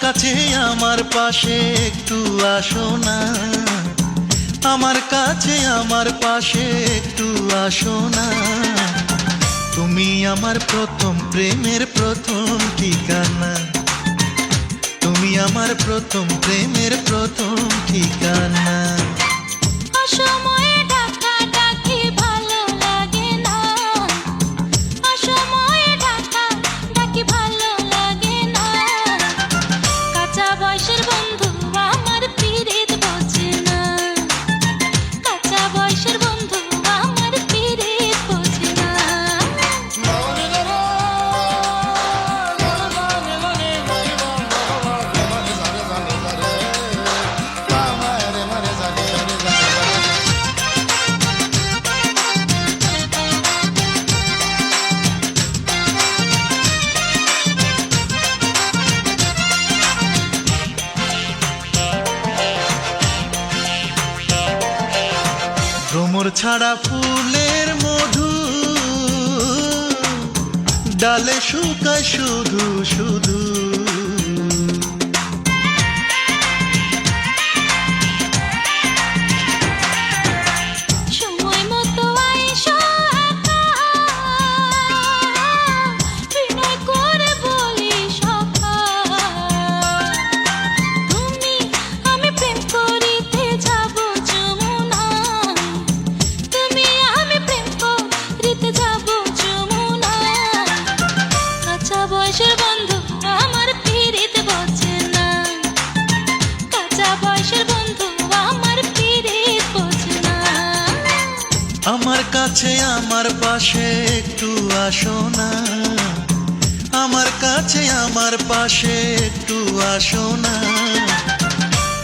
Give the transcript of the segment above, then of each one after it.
কাছে আমার পাশে একটু আসো না, আমার কাছে আমার পাশে একটু আসো না। তুমি আমার প্রথম প্রেমের প্রথম ঠিকানা, তুমি আমার প্রথম প্রেমের প্রথম ঠিকানা। অসময়ে ডাকা ডাকি ভালো লাগে না, অসময়ে ডাকা ডাকি ভালো লাগে না। কাঁচা বয়সের বন্ধু আমার পীড়িত বোঝে না, কাঁচা বয়সের বন্ধু আমার পীড়িত বোঝে না। ভ্রমর ছাড়া ফুলের মধু ডালে শুকায় শুধু শুধু। সময় মতো আইসো একা, বিনয় করে বলি সখা। তুমি আমি প্রেম করিতে যাব যমুনায়, তুমি আমি প্রেম করিতে যাব যমুনায়। কাঁচা বয়সের বন্ধু আমার পীড়িত বোঝে না, কাঁচা বয়সের বন্ধু আমার পীড়িত বোঝে না। আমার কাছে আমার পাশে একটু আসো না, আমার কাছে আমার পাশে একটু আসো না।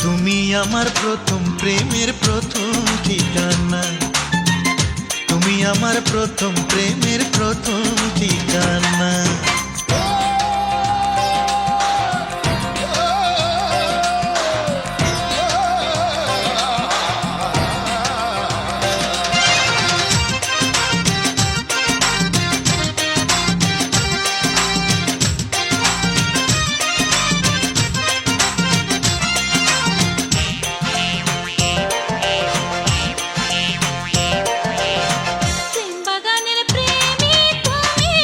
তুমি আমার প্রথম প্রেমের প্রথম ঠিকানা, তুমি আমার প্রথম প্রেমের প্রথম ঠিকানা। প্রেম বাগানের প্রেমী তুমি,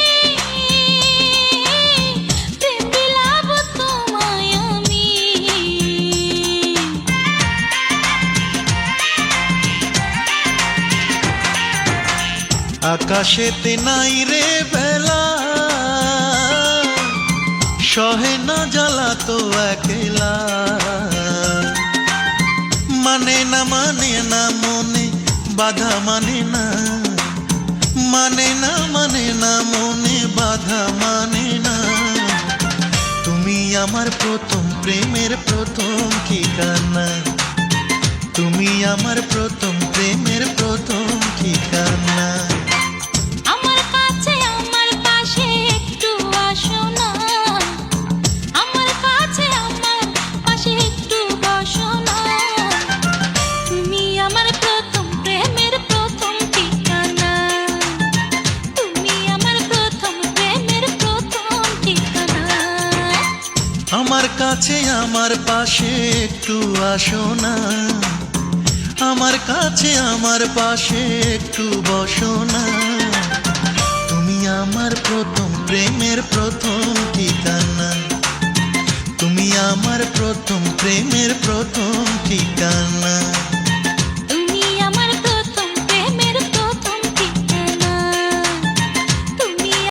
প্রেম বিলাপ তোমায় আমি। আকাশেতে নাই রে বেলা, সহে না জ্বালা তো একলা। মানে না মনে বাধা মানে না, মানে না মনে বাধা মানে না। তুমি আমার প্রথম প্রেমের প্রথম ঠিকানা, তুমি আমার প্রথম প্রেমের প্রথম ঠিকানা। আমার কাছে আমার পাশে একটু আসো না, আমার কাছে আমার পাশে একটু বসো না। তুমি আমার প্রথম প্রেমের প্রথম ঠিকানা, তুমি আমার প্রথম প্রেমের প্রথম ঠিকানা। আমার কাছে আমার পাশে একটু আসো না, আমার কাছে আমার পাশে একটু বসো না। তুমি আমার প্রথম প্রেমের প্রথম ঠিকানা, তুমি আমার প্রথম প্রেমের প্রথম ঠিকানা।